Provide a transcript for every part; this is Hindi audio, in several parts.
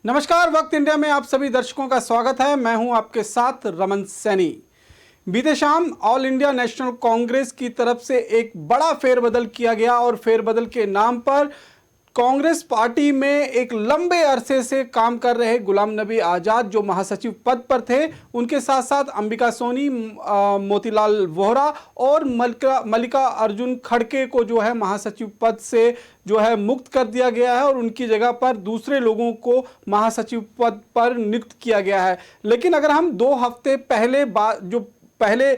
नमस्कार, वक्त इंडिया में आप सभी दर्शकों का स्वागत है। मैं हूं आपके साथ रमन सैनी। बीते शाम ऑल इंडिया नेशनल कांग्रेस की तरफ से एक बड़ा फेरबदल किया गया और फेरबदल के नाम पर कांग्रेस पार्टी में एक लंबे अरसे से काम कर रहे गुलाम नबी आज़ाद जो महासचिव पद पर थे, उनके साथ साथ अंबिका सोनी, मोतीलाल वोहरा और मल्लिका अर्जुन खड़गे को जो है महासचिव पद से जो है मुक्त कर दिया गया है और उनकी जगह पर दूसरे लोगों को महासचिव पद पर नियुक्त किया गया है। लेकिन अगर हम 2 हफ्ते पहले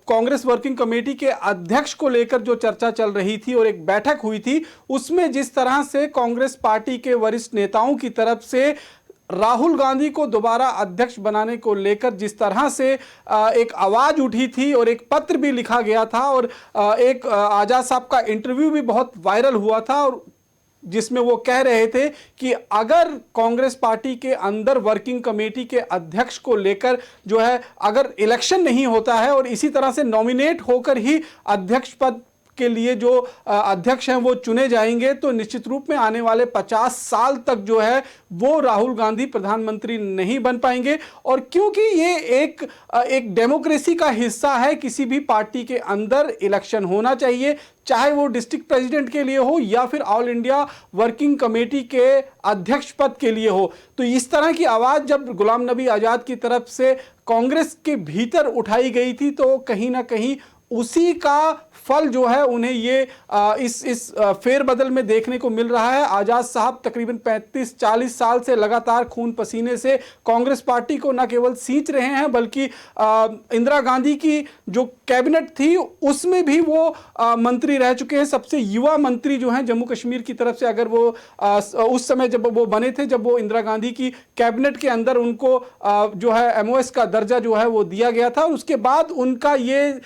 कांग्रेस वर्किंग कमेटी के अध्यक्ष को लेकर जो चर्चा चल रही थी और एक बैठक हुई थी, उसमें जिस तरह से कांग्रेस पार्टी के वरिष्ठ नेताओं की तरफ से राहुल गांधी को दोबारा अध्यक्ष बनाने को लेकर जिस तरह से एक आवाज उठी थी और एक पत्र भी लिखा गया था और एक आजाद साहब का इंटरव्यू भी बहुत वायरल हुआ था और जिसमें वो कह रहे थे कि अगर कांग्रेस पार्टी के अंदर वर्किंग कमेटी के अध्यक्ष को लेकर जो है अगर इलेक्शन नहीं होता है और इसी तरह से नॉमिनेट होकर ही अध्यक्ष पद के लिए जो अध्यक्ष हैं वो चुने जाएंगे तो निश्चित रूप में आने वाले 50 साल तक जो है वो राहुल गांधी प्रधानमंत्री नहीं बन पाएंगे। और क्योंकि ये एक डेमोक्रेसी का हिस्सा है, किसी भी पार्टी के अंदर इलेक्शन होना चाहिए, चाहे वो डिस्ट्रिक्ट प्रेसिडेंट के लिए हो या फिर ऑल इंडिया वर्किंग कमेटी के अध्यक्ष पद के लिए हो। तो इस तरह की आवाज जब गुलाम नबी आजाद की तरफ से कांग्रेस के भीतर उठाई गई थी तो कहीं ना कहीं उसी का फल जो है उन्हें ये इस फेरबदल में देखने को मिल रहा है। आजाद साहब तकरीबन 35-40 साल से लगातार खून पसीने से कांग्रेस पार्टी को न केवल सींच रहे हैं बल्कि इंदिरा गांधी की जो कैबिनेट थी उसमें भी वो मंत्री रह चुके हैं। सबसे युवा मंत्री जो हैं जम्मू कश्मीर की तरफ से, अगर वो उस समय जब वो बने थे, जब वो इंदिरा गांधी की कैबिनेट के अंदर उनको जो है एमओएस का दर्जा जो है वो दिया गया था। उसके बाद उनका ये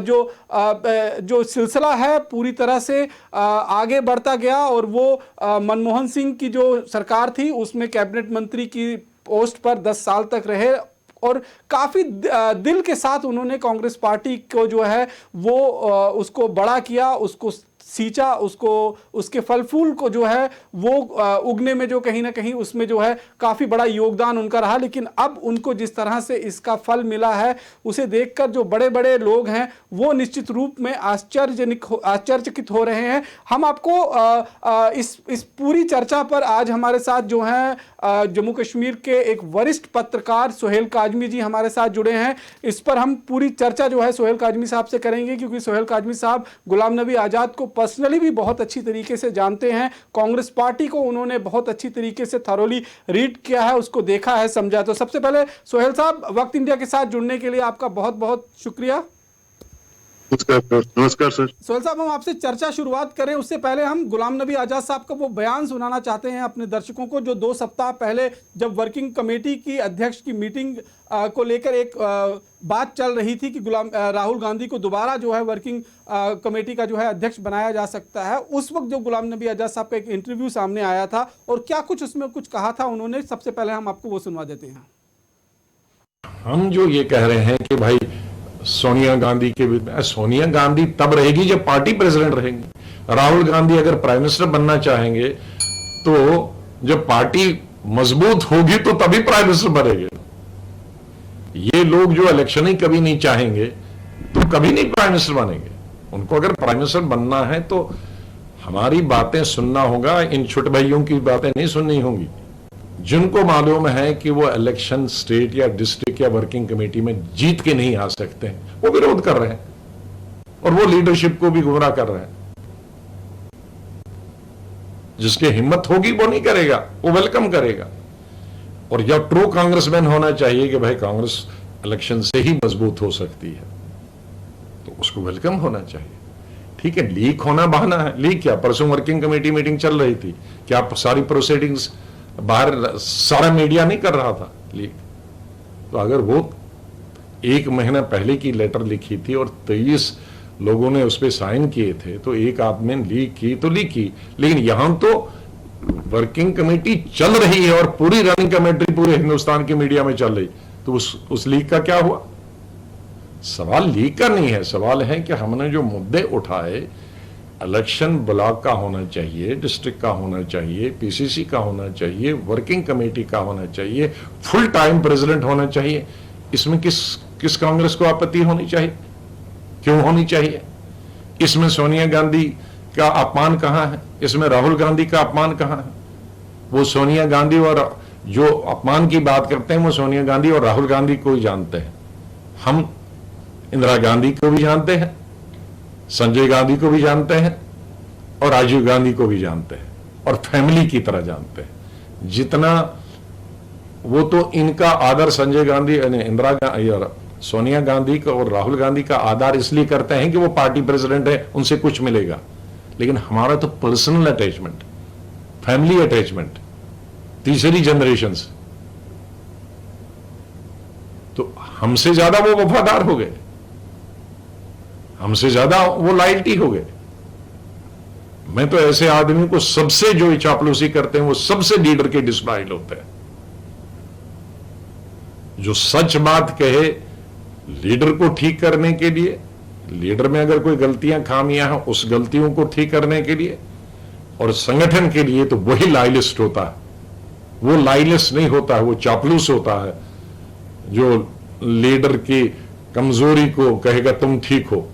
जो सिलसिला है पूरी तरह से आगे बढ़ता गया और वो मनमोहन सिंह की जो सरकार थी उसमें कैबिनेट मंत्री की पोस्ट पर 10 साल तक रहे और काफी दिल के साथ उन्होंने कांग्रेस पार्टी को जो है वो उसको बड़ा किया, उसको सींचा, उसको उसके फल फूल को जो है वो उगने में जो कहीं ना कहीं उसमें जो है काफ़ी बड़ा योगदान उनका रहा। लेकिन अब उनको जिस तरह से इसका फल मिला है उसे देखकर जो बड़े बड़े लोग हैं वो निश्चित रूप में आश्चर्यचकित हो रहे हैं। हम आपको इस पूरी चर्चा पर आज हमारे साथ जो हैं जम्मू कश्मीर के एक वरिष्ठ पत्रकार सोहेल काजमी जी हमारे साथ जुड़े हैं। इस पर हम पूरी चर्चा जो है सोहेल काजमी साहब से करेंगे क्योंकि सोहेल काजमी साहब गुलाम नबी आज़ाद को पर्सनली भी बहुत अच्छी तरीके से जानते हैं। कांग्रेस पार्टी को उन्होंने बहुत अच्छी तरीके से थरोली रीड किया है, उसको देखा है, समझा। तो सबसे पहले सोहेल साहब, वक्त इंडिया के साथ जुड़ने के लिए आपका बहुत बहुत शुक्रिया। नमस्कार सर। सोहेल साहब, हम आपसे चर्चा शुरुआत करें उससे पहले हम गुलाम नबी आज़ाद साहब का वो बयान सुनाना चाहते हैं अपने दर्शकों को जो 2 सप्ताह पहले जब वर्किंग कमेटी की अध्यक्ष की मीटिंग को लेकर एक बात चल रही थी कि राहुल गांधी को दोबारा जो है वर्किंग कमेटी का जो है अध्यक्ष बनाया जा सकता है। उस वक्त जो गुलाम नबी आज़ाद साहब का एक इंटरव्यू सामने आया था और क्या कुछ उसमें कुछ कहा था उन्होंने, सबसे पहले हम आपको वो सुनवा देते हैं। हम जो ये कह रहे हैं कि भाई सोनिया गांधी के सोनिया गांधी तब रहेगी जब पार्टी प्रेसिडेंट रहेंगी। राहुल गांधी अगर प्राइम मिनिस्टर बनना चाहेंगे तो जब पार्टी मजबूत होगी तो तभी प्राइम मिनिस्टर बनेंगे। ये लोग जो इलेक्शन ही कभी नहीं चाहेंगे तो कभी नहीं प्राइम मिनिस्टर बनेंगे। उनको अगर प्राइम मिनिस्टर बनना है तो हमारी बातें सुनना होगा, इन छोटे भाइयों की बातें नहीं सुननी होंगी जिनको मालूम है कि वो इलेक्शन स्टेट या डिस्ट्रिक्ट या वर्किंग कमेटी में जीत के नहीं आ सकते हैं। वो विरोध कर रहे हैं और वो लीडरशिप को भी गुमराह कर रहे हैं। जिसकी हिम्मत होगी वो नहीं करेगा, वो वेलकम करेगा। और जब ट्रू कांग्रेसमैन होना चाहिए कि भाई कांग्रेस इलेक्शन से ही मजबूत हो सकती है तो उसको वेलकम होना चाहिए। ठीक है, लीक होना बहाना है। लीक क्या, परसों वर्किंग कमेटी मीटिंग चल रही थी, क्या सारी प्रोसीडिंग्स बाहर सारा मीडिया नहीं कर रहा था लीक? तो अगर वो 1 महीना पहले की लेटर लिखी थी और 23 लोगों ने उस पर साइन किए थे तो एक आदमी ने लीक की तो लीक की, लेकिन यहां तो वर्किंग कमेटी चल रही है और पूरी रनिंग कमेटी पूरे हिंदुस्तान की मीडिया में चल रही, तो उस लीक का क्या हुआ? सवाल लीक का नहीं है, सवाल है कि हमने जो मुद्दे उठाए इलेक्शन ब्लॉक का होना चाहिए, डिस्ट्रिक्ट का होना चाहिए, पीसीसी का होना चाहिए, वर्किंग कमेटी का होना चाहिए, फुल टाइम प्रेसिडेंट होना चाहिए। इसमें किस कांग्रेस को आपत्ति होनी चाहिए? क्यों होनी चाहिए? इसमें सोनिया गांधी का अपमान कहां है? इसमें राहुल गांधी का अपमान कहां है? वो सोनिया गांधी और जो अपमान की बात करते हैं वो सोनिया गांधी और राहुल गांधी को ही जानते हैं। हम इंदिरा गांधी को भी जानते हैं, संजय गांधी को भी जानते हैं और राजीव गांधी को भी जानते हैं और फैमिली की तरह जानते हैं। जितना वो तो इनका आदर संजय गांधी, इंदिरा गांधी और सोनिया गांधी का और राहुल गांधी का आदर इसलिए करते हैं कि वो पार्टी प्रेसिडेंट है, उनसे कुछ मिलेगा। लेकिन हमारा तो पर्सनल अटैचमेंट, फैमिली अटैचमेंट, तीसरी जनरेशन से, तो हमसे ज्यादा वो वफादार हो गए, हमसे ज्यादा वो लॉयल्टी हो गए। मैं तो ऐसे आदमी को सबसे जो चापलूसी करते हैं वो सबसे लीडर के डिसलॉयल होते हैं। जो सच बात कहे लीडर को ठीक करने के लिए, लीडर में अगर कोई गलतियां खामियां हैं उस गलतियों को ठीक करने के लिए, और संगठन के लिए, तो वही लॉयलिस्ट होता है। वो लॉयलिस्ट नहीं होता है, वो चापलूस होता है जो लीडर की कमजोरी को कहेगा तुम ठीक हो,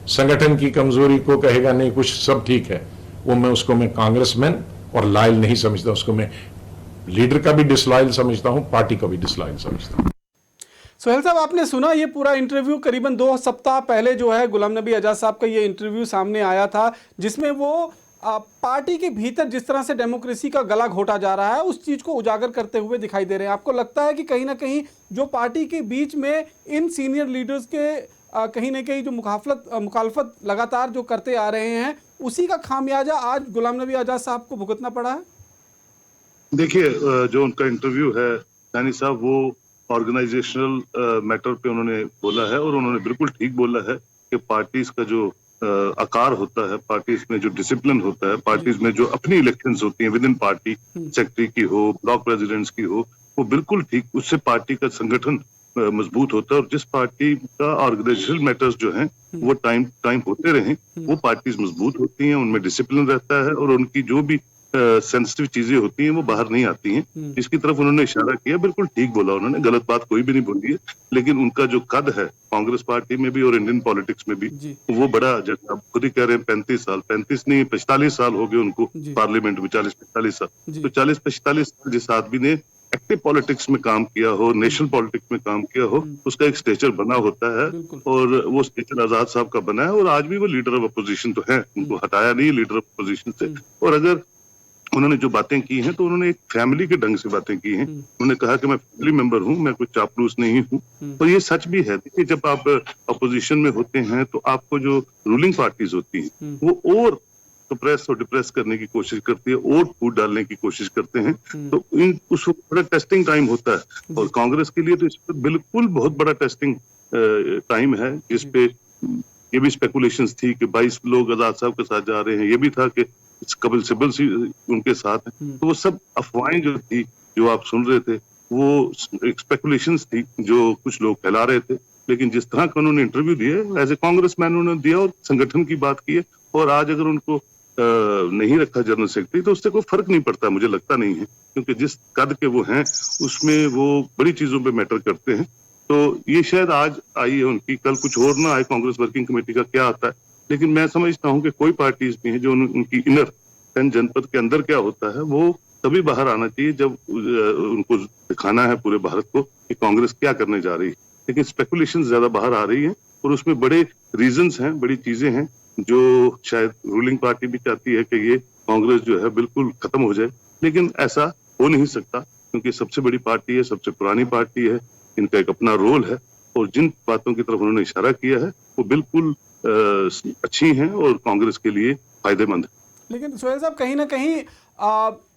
संगठन की कमजोरी को कहेगा नहीं कुछ सब ठीक है। उसको मैं कांग्रेसमैन और लॉयल नहीं समझता, उसको मैं लीडर का भी डिसलॉयल समझता हूं, पार्टी का भी डिसलॉयल समझता हूं। सोहेल साहब, आपने सुना ये पूरा इंटरव्यू करीबन 2 सप्ताह पहले जो है गुलाम नबी आज़ाद साहब का ये इंटरव्यू सामने आया था, जिसमें वो पार्टी के भीतर जिस तरह से डेमोक्रेसी का गला घोटा जा रहा है उस चीज को उजागर करते हुए दिखाई दे रहे हैं। आपको लगता है कि कहीं ना कहीं जो पार्टी के बीच में इन सीनियर लीडर्स के कहीं ना कहीं जो मुखालफत लगातार जो करते आ रहे हैं उसी का खामियाजा आज गुलाम नबी आज़ाद साहब को भुगतना पड़ा है? देखिए, जो उनका इंटरव्यू है सैनी साहब, वो ऑर्गेनाइजेशनल मैटर पे उन्होंने बोला है और उन्होंने बिल्कुल ठीक बोला है कि पार्टीज का जो आकार होता है, पार्टीज में जो डिसिप्लिन होता है, पार्टीज में जो अपनी इलेक्शंस होती हैं विद इन पार्टी, सेक्रेटरी की हो, ब्लॉक प्रेसिडेंट्स की हो, वो बिल्कुल ठीक, उससे पार्टी का संगठन मजबूत होता है। और जिस पार्टी का ऑर्गेनाइजेशनल मैटर्स जो हैं वो टाइम होते रहे, वो पार्टीज मजबूत होती हैं, उनमें डिसिप्लिन रहता है और उनकी जो भी सेंसिटिव चीजें होती हैं वो बाहर नहीं आती हैं। इसकी तरफ उन्होंने इशारा किया, बिल्कुल ठीक बोला उन्होंने, गलत बात कोई भी नहीं बोली है। लेकिन उनका जो कद है कांग्रेस पार्टी में भी और इंडियन पॉलिटिक्स में भी, वो बड़ा, जैसे आप खुद ही कह रहे हैं 35 साल, 35 नहीं 45 साल हो गए उनको पार्लियामेंट में, 40-45 साल। तो 40-45 साल जिस आदमी ने एक्टिव पॉलिटिक्स में काम किया हो, नेशनल पॉलिटिक्स में काम किया हो, उसका एक स्टेचर बना होता है और वो स्टेचर आजाद साहब का बना है। और आज भी वो लीडर ऑफ अपोजिशन तो है, उनको हटाया नहीं लीडर ऑफ अपोजिशन से। और अगर उन्होंने जो बातें की हैं तो उन्होंने एक फैमिली के ढंग से बातें की हैं। उन्होंने कहा कि मैं फैमिली मेंबर हूं, मैं कोई चापलूस नहीं हूं। और ये सच भी है। देखिए, जब आप अपोजिशन में होते हैं तो आपको जो रूलिंग पार्टीज होती हैं वो और सप्रेस और डिप्रेस करने की कोशिश करती है और फूट डालने की कोशिश करते हैं। तो उस वक्त बड़ा टेस्टिंग टाइम होता है और कांग्रेस के लिए तो इस पर बिल्कुल बहुत बड़ा टेस्टिंग टाइम है, जिसपे ये भी स्पेकुलेशंस थी कि 22 लोग आजाद साहब के साथ जा रहे हैं, ये भी था कि कपिल सिब्बल उनके साथ है। तो वो सब अफवाहें जो थी, जो आप सुन रहे थे, वो स्पेकुलेशंस थी जो कुछ लोग फैला रहे थे। लेकिन जिस तरह का उन्होंने इंटरव्यू दिया एज ए कांग्रेसमैन उन्होंने दिया और संगठन की बात की है, और आज अगर उनको नहीं रखा जनरल सेक्रेटरी तो उससे कोई फर्क नहीं पड़ता, मुझे लगता नहीं है, क्योंकि जिस कद के वो हैं उसमें वो बड़ी चीजों पे मैटर करते हैं। तो ये शायद आज आई है उनकी, कल कुछ और ना आए, कांग्रेस वर्किंग कमेटी का क्या आता है। लेकिन मैं समझता हूं कि कोई पार्टीज भी हैं जो उनकी इनर 10 जनपद के अंदर क्या होता है वो तभी बाहर आना चाहिए जब उनको दिखाना है पूरे भारत को कि कांग्रेस क्या करने जा रही है। लेकिन स्पेकुलेशन ज्यादा बाहर आ रही है और उसमें बड़े रीजंस हैं, बड़ी चीजें हैं जो शायद रूलिंग पार्टी भी चाहती है कि ये कांग्रेस जो है बिल्कुल खत्म हो जाए। लेकिन ऐसा हो नहीं सकता, क्योंकि सबसे बड़ी पार्टी है, सबसे पुरानी पार्टी है, इनका एक अपना रोल है और जिन बातों की तरफ उन्होंने इशारा किया है वो बिल्कुल अच्छी हैं और कांग्रेस के लिए फायदेमंद है। लेकिन सोहेल साहब, कहीं ना कहीं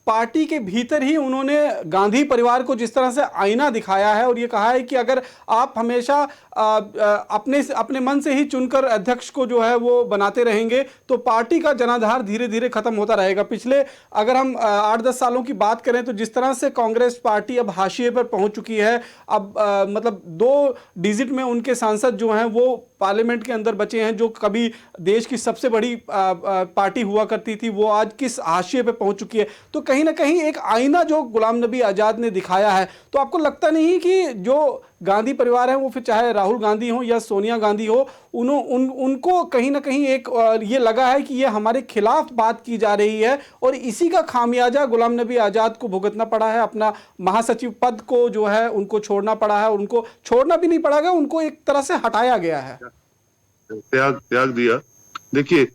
पार्टी के भीतर ही उन्होंने गांधी परिवार को जिस तरह से आईना दिखाया है और ये कहा है कि अगर आप हमेशा अपने मन से ही चुनकर अध्यक्ष को जो है वो बनाते रहेंगे तो पार्टी का जनाधार धीरे धीरे खत्म होता रहेगा। पिछले अगर हम 8-10 सालों की बात करें तो जिस तरह से कांग्रेस पार्टी अब हाशिए पर पहुंच चुकी है, अब मतलब 2 डिजिट में उनके सांसद जो हैं वो पार्लियामेंट के अंदर बचे हैं, जो कभी देश की सबसे बड़ी पार्टी हुआ करती थी, वो आज किस हाशिए पे पहुंच चुकी है। तो कहीं ना कहीं एक आईना जो गुलाम नबी आज़ाद ने दिखाया है, तो आपको लगता नहीं कि जो गांधी परिवार है वो फिर चाहे राहुल गांधी हो या सोनिया गांधी हो, उनको कहीं ना कहीं एक ये लगा है कि ये हमारे खिलाफ बात की जा रही है और इसी का खामियाजा गुलाम नबी आज़ाद को भुगतना पड़ा है। अपना महासचिव पद को जो है उनको छोड़ना पड़ा है, उनको छोड़ना भी नहीं पड़ा, उनको एक तरह से हटाया गया है, त्याग दिया। देखिए,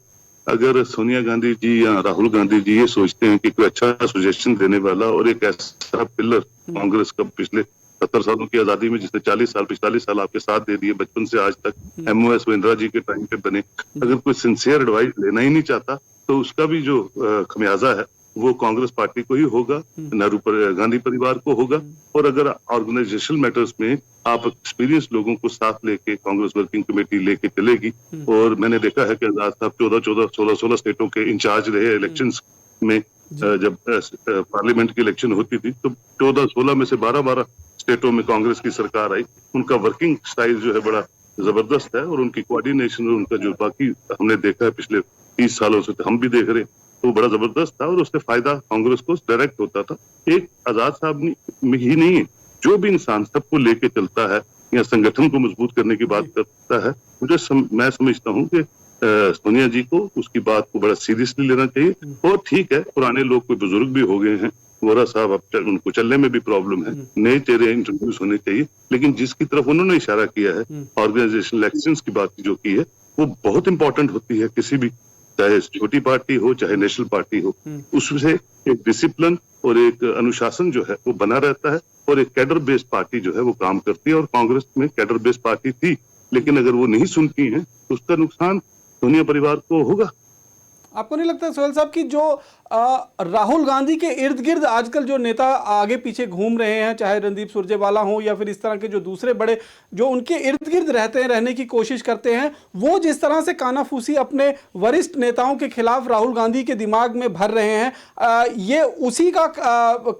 अगर सोनिया गांधी जी या राहुल गांधी जी ये सोचते हैं कि कोई अच्छा सजेशन देने वाला और एक ऐसा पिलर कांग्रेस का पिछले 70 सालों की आजादी में जिसने 45 साल आपके साथ दे दिए बचपन से आज तक, MOS वो इंदिरा जी के टाइम पे बने, अगर कोई सिंसियर एडवाइस लेना ही नहीं चाहता तो उसका भी जो खमियाजा है वो कांग्रेस पार्टी को ही होगा, नेहरू गांधी परिवार को होगा। और अगर ऑर्गेनाइजेशनल मैटर्स में आप एक्सपीरियंस लोगों को साथ लेके कांग्रेस वर्किंग कमेटी लेके चलेगी, और मैंने देखा है कि आजाद साहब 16 स्टेटों के इंचार्ज रहे इलेक्शंस में, जब पार्लियामेंट की इलेक्शन होती थी तो 16 में से 12 स्टेटों में कांग्रेस की सरकार आई। उनका वर्किंग स्टाइल जो है बड़ा जबरदस्त है और उनकी कोऑर्डिनेशन और उनका जो बाकी हमने देखा है पिछले 30 सालों से हम भी देख रहे हैं, तो बड़ा जबरदस्त था और उससे फायदा कांग्रेस को डायरेक्ट होता था। एक आजाद साहब में ही नहीं है, जो भी इंसान सबको लेके चलता है या संगठन को मजबूत करने की बात करता है, मैं समझता हूँ कि सोनिया जी को उसकी बात को बड़ा सीरियसली लेना चाहिए। और ठीक है, पुराने लोग कोई बुजुर्ग भी हो गए हैं, वोरा साहब अब उनको चलने में भी प्रॉब्लम है, नए चेहरे इंट्रोड्यूस होने चाहिए, लेकिन जिसकी तरफ उन्होंने इशारा किया है ऑर्गेनाइजेशनल इलेक्शंस की बात जो की है वो बहुत इंपॉर्टेंट होती है। किसी भी चाहे छोटी पार्टी हो चाहे नेशनल पार्टी हो, उससे एक डिसिप्लिन और एक अनुशासन जो है वो बना रहता है और एक कैडर बेस्ड पार्टी जो है वो काम करती है। और कांग्रेस में कैडर बेस्ड पार्टी थी, लेकिन अगर वो नहीं सुनती है तो उसका नुकसान सोनिया परिवार को होगा। आपको नहीं लगता सोहेल साहब कि जो राहुल गांधी के इर्द गिर्द आजकल जो नेता आगे पीछे घूम रहे हैं, चाहे रणदीप सुरजेवाला हो या फिर इस तरह के जो दूसरे बड़े जो उनके इर्द गिर्द रहते हैं, रहने की कोशिश करते हैं, वो जिस तरह से कानाफूसी अपने वरिष्ठ नेताओं के खिलाफ राहुल गांधी के दिमाग में भर रहे हैं, ये उसी का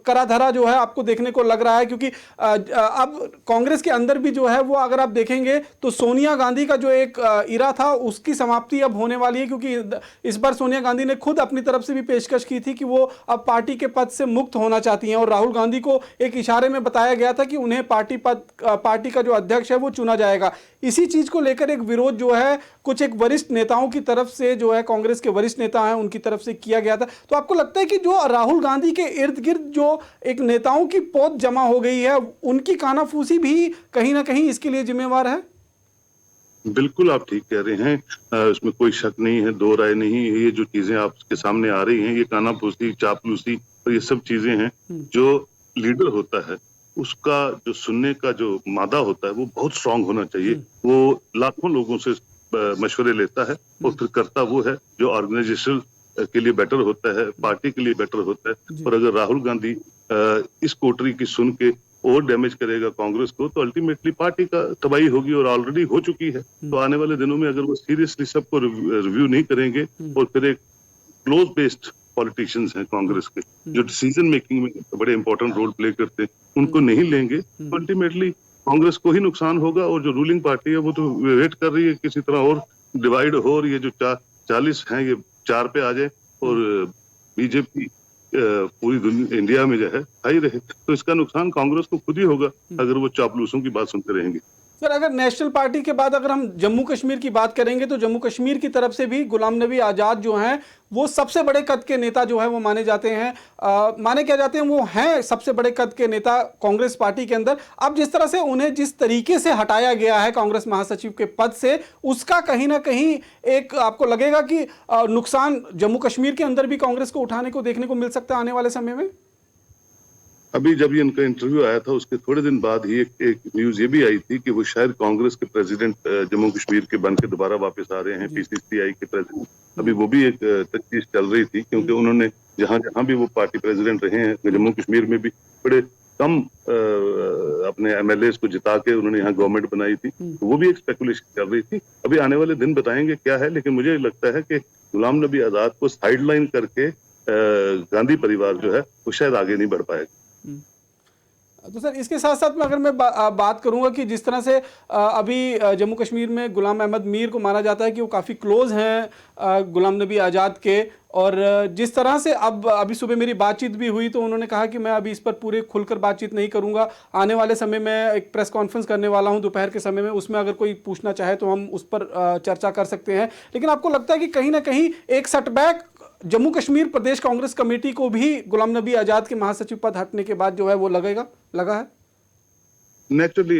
कराधरा जो है आपको देखने को लग रहा है? क्योंकि अब कांग्रेस के अंदर भी जो है वो अगर आप देखेंगे तो सोनिया गांधी का जो एक इरा था उसकी समाप्ति अब होने वाली है, क्योंकि इस बार सोनिया गांधी ने खुद अपनी तरफ से भी पेशकश की थी कि वो अब पार्टी के पद से मुक्त होना चाहती हैं और राहुल गांधी को एक इशारे में बताया गया था कि उन्हें पार्टी का जो अध्यक्ष है वो चुना जाएगा। इसी चीज को लेकर एक विरोध जो है कुछ एक वरिष्ठ नेताओं की तरफ से, जो है कांग्रेस के वरिष्ठ नेता हैं उनकी तरफ से किया गया था। तो आपको लगता है कि जो राहुल गांधी के इर्द गिर्द जो एक नेताओं की पौध जमा हो गई है, उनकी कानाफूसी भी कहीं ना कहीं इसके लिए जिम्मेवार है? बिल्कुल आप ठीक कह रहे हैं, इसमें कोई शक नहीं है, दो राय नहीं है। ये जो चीजें आपके सामने आ रही हैं, ये कानाफूसी, चापलूसी और ये सब चीजें हैं। जो लीडर होता है उसका जो सुनने का जो मादा होता है वो बहुत स्ट्रांग होना चाहिए। वो लाखों लोगों से मशवरे लेता है और फिर करता वो है जो ऑर्गेनाइजेशन के लिए बेटर होता है, पार्टी के लिए बेटर होता है। और अगर राहुल गांधी इस कोटरी की सुन के और डैमेज करेगा कांग्रेस को तो अल्टीमेटली पार्टी का तबाही होगी और ऑलरेडी हो चुकी है। तो आने वाले दिनों में अगर वो सीरियसली सबको रिव्यू नहीं करेंगे और फिर एक क्लोज बेस्ड पॉलिटिशियंस हैं कांग्रेस के जो डिसीजन मेकिंग में बड़े इंपॉर्टेंट रोल प्ले करते हैं, उनको नहीं लेंगे तो अल्टीमेटली कांग्रेस को ही नुकसान होगा। और जो रूलिंग पार्टी है वो तो वेट कर रही है किसी तरह और डिवाइड हो, और ये जो 40 हैं ये 4 पे आ जाए और बीजेपी पूरी दुनिया इंडिया में जो है आई रहे, तो इसका नुकसान कांग्रेस को खुद ही होगा अगर वो चापलूसों की बात सुनते रहेंगे। सर, अगर नेशनल पार्टी के बाद अगर हम जम्मू कश्मीर की बात करेंगे तो जम्मू कश्मीर की तरफ से भी गुलाम नबी आज़ाद जो हैं वो सबसे बड़े कद के नेता जो है वो माने जाते हैं, माने क्या जाते हैं, वो हैं सबसे बड़े कद के नेता कांग्रेस पार्टी के अंदर। अब जिस तरह से उन्हें जिस तरीके से हटाया गया है कांग्रेस महासचिव के पद से, उसका कहीं ना कहीं एक आपको लगेगा कि नुकसान जम्मू कश्मीर के अंदर भी कांग्रेस को उठाने को देखने को मिल सकता है आने वाले समय में? अभी जब ये इनका इंटरव्यू आया था उसके थोड़े दिन बाद ही एक न्यूज ये भी आई थी कि वो शायद कांग्रेस के प्रेसिडेंट जम्मू कश्मीर के बन के दोबारा वापस आ रहे हैं, पीसीसीआई के प्रेसिडेंट। अभी वो भी एक तजवीज चल रही थी, क्योंकि उन्होंने जहां जहां भी वो पार्टी प्रेसिडेंट रहे हैं जम्मू कश्मीर में भी बड़े कम अपने एमएलएस को जिता के उन्होंने यहाँ गवर्नमेंट बनाई थी। तो वो भी एक स्पेकुलेशन चल रही थी। अभी आने वाले दिन बताएंगे क्या है, लेकिन मुझे लगता है कि गुलाम नबी आजाद को साइडलाइन करके गांधी परिवार जो है वो शायद आगे नहीं बढ़ पाएगा। तो सर इसके साथ साथ में अगर मैं बात करूंगा कि जिस तरह से अभी जम्मू कश्मीर में गुलाम अहमद मीर को माना जाता है कि वो काफ़ी क्लोज हैं गुलाम नबी आज़ाद के, और जिस तरह से अब अभी सुबह मेरी बातचीत भी हुई तो उन्होंने कहा कि मैं अभी इस पर पूरे खुलकर बातचीत नहीं करूंगा, आने वाले समय में एक प्रेस कॉन्फ्रेंस करने वाला हूं दोपहर के समय में, उसमें अगर कोई पूछना चाहे तो हम उस पर चर्चा कर सकते हैं। लेकिन आपको लगता है कि कहीं ना कहीं एक सेटबैक जम्मू कश्मीर प्रदेश कांग्रेस कमेटी को भी गुलाम नबी आज़ाद के महासचिव पद हटने के बाद जो है वो लगा है? नेचुरली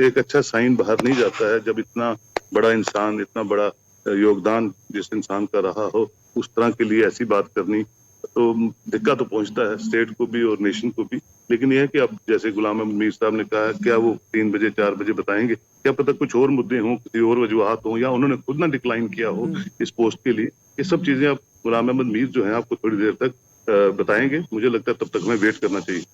एक अच्छा साइन बाहर नहीं जाता है जब इतना बड़ा इंसान, इतना बड़ा योगदान जिस इंसान का रहा हो, उस तरह के लिए ऐसी बात करनी तो धिक्का तो पहुंचता है स्टेट को भी और नेशन को भी। लेकिन यह है कि अब जैसे गुलाम अहमद मीर साहब ने कहा, क्या वो 3 बजे 4 बजे बताएंगे, क्या पता कुछ और मुद्दे हों, किसी और वजूहात हों, या उन्होंने खुद ना डिक्लाइन किया हो इस पोस्ट के लिए। ये सब चीजें अब गुलाम अहमद मीर जो है आपको थोड़ी देर तक बताएंगे। मुझे लगता है तब तक हमें वेट करना चाहिए।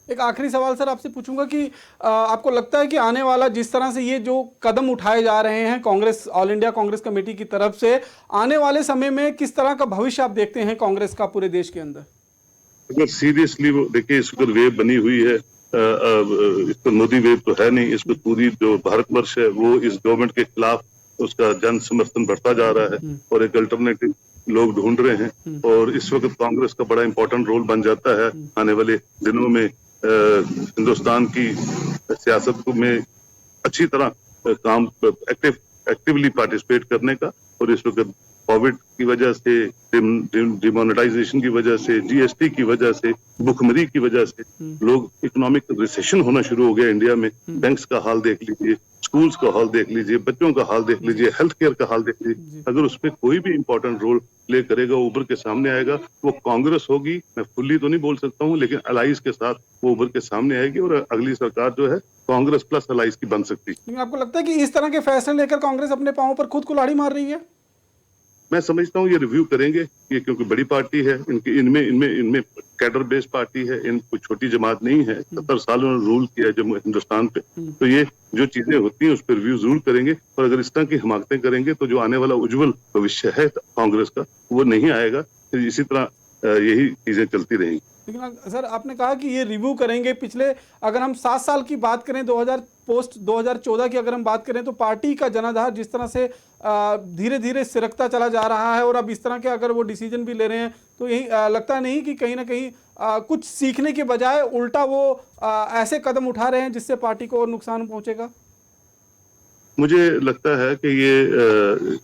एक आखिरी सवाल सर आपसे पूछूंगा कि आपको लगता है कि आने वाला जिस तरह से ये जो कदम उठाए जा रहे हैं Congress, all India Congress committee की तरफ से, आने वाले समय में किस तरह का भविष्य आप देखते हैं कांग्रेस का पूरे देश के अंदर? अगर सीरियसली वो देखिए, इस पर वेव बनी हुई है, इस पर मोदी वेव तो है नहीं, इस पर पूरी जो भारतवर्ष है वो इस गवर्नमेंट के खिलाफ उसका जन समर्थन बढ़ता जा रहा है और एक अल्टरनेटिव लोग ढूंढ रहे हैं। और इस वक्त कांग्रेस का बड़ा इंपॉर्टेंट रोल बन जाता है आने वाले दिनों में हिंदुस्तान की सियासत में अच्छी तरह काम एक्टिवली पार्टिसिपेट करने का। और इस वक्त कोविड की वजह से, डिमोनेटाइजेशन की वजह से, जीएसटी की वजह से, भुखमरी की वजह से लोग इकोनॉमिक रिसेशन होना शुरू हो गया इंडिया में। बैंक्स का हाल देख लीजिए, स्कूल्स का हाल देख लीजिए, बच्चों का हाल देख लीजिए, हेल्थ केयर का हाल देख लीजिए। अगर उसमें कोई भी इंपॉर्टेंट रोल प्ले करेगा, उभर के सामने आएगा, वो कांग्रेस होगी। मैं फुल्ली तो नहीं बोल सकता हूँ, लेकिन अलाइज के साथ वो उभर के सामने आएगी और अगली सरकार जो है कांग्रेस प्लस अलाइज की बन सकती है। लेकिन आपको लगता है कि इस तरह के फैसले लेकर कांग्रेस अपने पांवों पर खुद कुल्हाड़ी मार रही है? मैं समझता हूँ ये रिव्यू करेंगे, ये क्योंकि बड़ी पार्टी है, इनकी इनमें कैडर बेस्ड पार्टी है, इन कोई छोटी जमात नहीं है। 70 साल उन्होंने रूल किया है जम्मू हिंदुस्तान पे। तो ये जो चीजें होती हैं उस पर रिव्यू जरूर करेंगे। और अगर इस तरह की हिमाकतें करेंगे तो जो आने वाला उज्जवल भविष्य है कांग्रेस का वो नहीं आएगा। तो इसी तरह यही चीजें चलती रहेंगी। लेकिन सर आपने कहा कि ये रिव्यू करेंगे। पिछले अगर हम 7 साल की बात करें, 2014 की अगर हम बात करें, तो पार्टी का जनाधार जिस तरह से धीरे धीरे सिरकता चला जा रहा है, और अब इस तरह के अगर वो डिसीजन भी ले रहे हैं तो यही लगता नहीं कि कहीं ना कहीं कुछ सीखने के बजाय उल्टा वो ऐसे कदम उठा रहे हैं जिससे पार्टी को और नुकसान पहुंचेगा? मुझे लगता है कि ये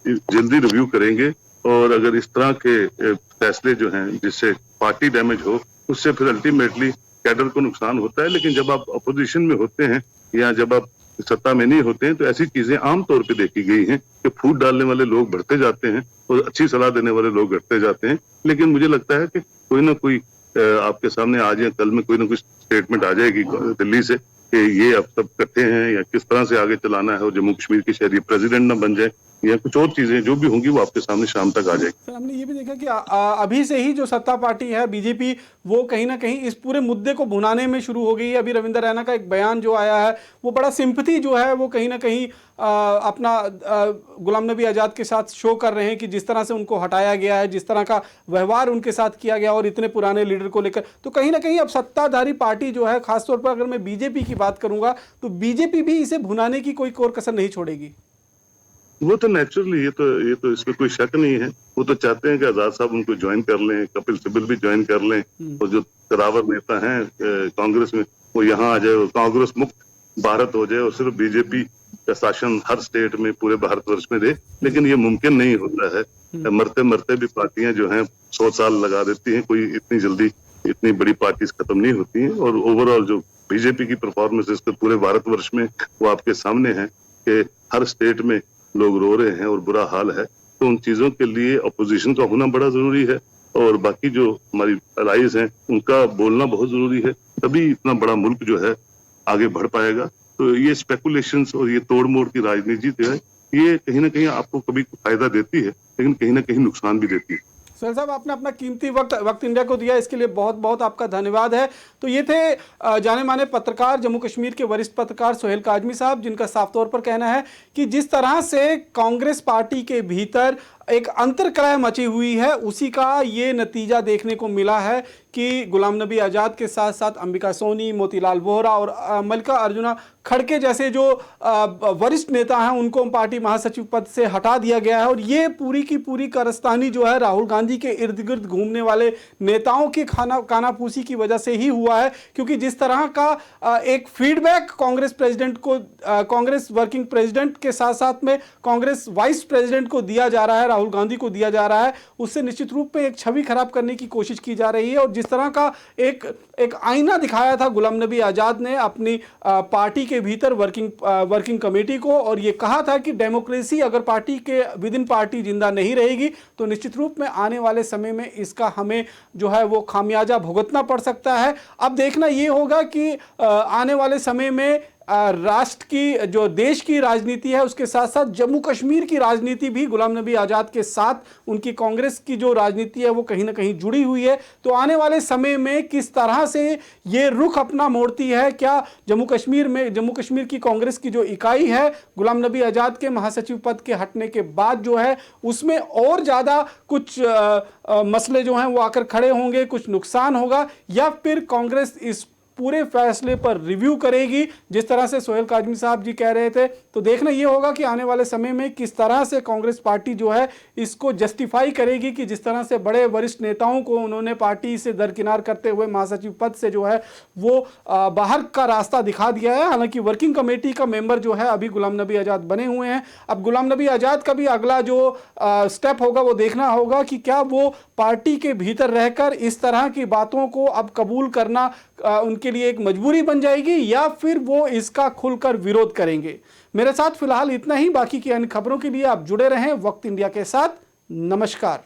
जल्दी रिव्यू करेंगे, और अगर इस तरह के फैसले जो हैं जिससे पार्टी डैमेज हो, उससे फिर अल्टीमेटली कैडर को नुकसान होता है। लेकिन जब आप अपोजिशन में होते हैं या जब आप सत्ता में नहीं होते हैं तो ऐसी चीजें आमतौर पे देखी गई हैं कि फूट डालने वाले लोग बढ़ते जाते हैं और अच्छी सलाह देने वाले लोग घटते जाते हैं। लेकिन मुझे लगता है कि कोई ना कोई आपके सामने आज या कल में कोई ना कोई स्टेटमेंट आ जाएगी दिल्ली से कि ये अब सब इकट्ठे हैं या किस तरह से आगे चलाना है, और जम्मू कश्मीर की शहरी प्रेसिडेंट ना बन जाए या कुछ और चीजें जो भी होंगी वो आपके सामने शाम तक आ जाएगी। सर हमने ये भी देखा कि अभी से ही जो सत्ता पार्टी है बीजेपी, वो कहीं ना कहीं इस पूरे मुद्दे को भुनाने में शुरू हो गई है। अभी रविंद्र रैना का एक बयान जो आया है वो बड़ा सिंपैथी जो है वो कहीं ना कहीं अपना गुलाम नबी आज़ाद के साथ शो कर रहे हैं कि जिस तरह से उनको हटाया गया है, जिस तरह का व्यवहार उनके साथ किया गया, और इतने पुराने लीडर को लेकर। तो कहीं ना कहीं अब सत्ताधारी पार्टी जो है, खासतौर पर अगर मैं बीजेपी की बात करूंगा, तो बीजेपी भी इसे भुनाने की कोई कोर कसर नहीं छोड़ेगी। वो तो नेचुरली, ये तो इसमें कोई शक नहीं है। वो तो चाहते हैं कि आजाद साहब उनको ज्वाइन कर लें, कपिल सिब्बल भी ज्वाइन कर लें, और जो करावर नेता हैं कांग्रेस में वो यहाँ आ जाए, कांग्रेस मुक्त भारत हो जाए और सिर्फ बीजेपी का शासन हर स्टेट में पूरे भारतवर्ष में रहे। लेकिन ये मुमकिन नहीं होता है। मरते मरते भी पार्टियां जो हैं 100 साल लगा देती हैं, कोई इतनी जल्दी इतनी बड़ी पार्टीज खत्म नहीं होती हैं। और ओवरऑल जो बीजेपी की परफॉर्मेंस इसके पूरे भारतवर्ष में वो आपके सामने है कि हर स्टेट में लोग रो रहे हैं और बुरा हाल है। तो उन चीजों के लिए अपोजिशन का होना बड़ा जरूरी है। और बाकी जो हमारी अलाइज हैं उनका बोलना बहुत जरूरी है, तभी इतना बड़ा मुल्क जो है आगे बढ़ पाएगा। तो ये स्पेकुलेशंस और ये तोड़ मोड़ की राजनीति जो है ये कहीं ना कहीं आपको कभी फायदा देती है, लेकिन कहीं ना कहीं नुकसान भी देती है। सोहेल साहब, आपने अपना कीमती वक्त इंडिया को दिया, इसके लिए बहुत बहुत आपका धन्यवाद है। तो ये थे जाने माने पत्रकार, जम्मू कश्मीर के वरिष्ठ पत्रकार सोहेल काजमी साहब, जिनका साफ तौर पर कहना है कि जिस तरह से कांग्रेस पार्टी के भीतर एक अंतर्कलह मची हुई है, उसी का ये नतीजा देखने को मिला है कि गुलाम नबी आज़ाद के साथ साथ अंबिका सोनी, मोतीलाल वोहरा और मल्लिका अर्जुना खड़गे जैसे जो वरिष्ठ नेता हैं उनको पार्टी महासचिव पद से हटा दिया गया है। और ये पूरी की पूरी कारस्तानी जो है राहुल गांधी के इर्द गिर्द घूमने वाले नेताओं की कानाफूसी की वजह से ही हुआ है, क्योंकि जिस तरह का एक फीडबैक कांग्रेस प्रेसिडेंट को, कांग्रेस वर्किंग प्रेसिडेंट के साथ साथ में कांग्रेस वाइस प्रेसिडेंट को दिया जा रहा है, राहुल गांधी को दिया जा रहा है, उससे निश्चित रूप में एक छवि खराब करने की कोशिश की जा रही है। और जिस तरह का एक आईना दिखाया था गुलाम नबी आज़ाद ने अपनी पार्टी के भीतर वर्किंग कमेटी को, और ये कहा था कि डेमोक्रेसी अगर पार्टी के विद इन पार्टी जिंदा नहीं रहेगी तो निश्चित रूप में आने वाले समय में इसका हमें जो है वो खामियाजा भुगतना पड़ सकता है। अब देखना ये होगा कि आने वाले समय में राष्ट्र की, जो देश की राजनीति है, उसके साथ साथ जम्मू कश्मीर की राजनीति भी गुलाम नबी आज़ाद के साथ उनकी कांग्रेस की जो राजनीति है वो कहीं ना कहीं जुड़ी हुई है। तो आने वाले समय में किस तरह से ये रुख अपना मोड़ती है, क्या जम्मू कश्मीर की कांग्रेस की जो इकाई है गुलाम नबी आज़ाद के महासचिव पद के हटने के बाद जो है उसमें और ज़्यादा कुछ मसले जो हैं वो आकर खड़े होंगे, कुछ नुकसान होगा, या फिर कांग्रेस इस पूरे फैसले पर रिव्यू करेगी जिस तरह से सोहेल काजमी साहब जी कह रहे थे। तो देखना यह होगा कि आने वाले समय में किस तरह से कांग्रेस पार्टी जो है इसको जस्टिफाई करेगी कि जिस तरह से बड़े वरिष्ठ नेताओं को उन्होंने पार्टी से दरकिनार करते हुए महासचिव पद से जो है वो बाहर का रास्ता दिखा दिया है। हालांकि वर्किंग कमेटी का मेंबर जो है अभी गुलाम नबी आज़ाद बने हुए हैं। अब गुलाम नबी आज़ाद का भी अगला जो स्टेप होगा वो देखना होगा कि क्या वो पार्टी के भीतर रहकर इस तरह की बातों को अब कबूल करना उनके लिए एक मजबूरी बन जाएगी, या फिर वो इसका खुलकर विरोध करेंगे। मेरे साथ फिलहाल इतना ही। बाकी की अन्य खबरों के लिए आप जुड़े रहें वक्त इंडिया के साथ। नमस्कार।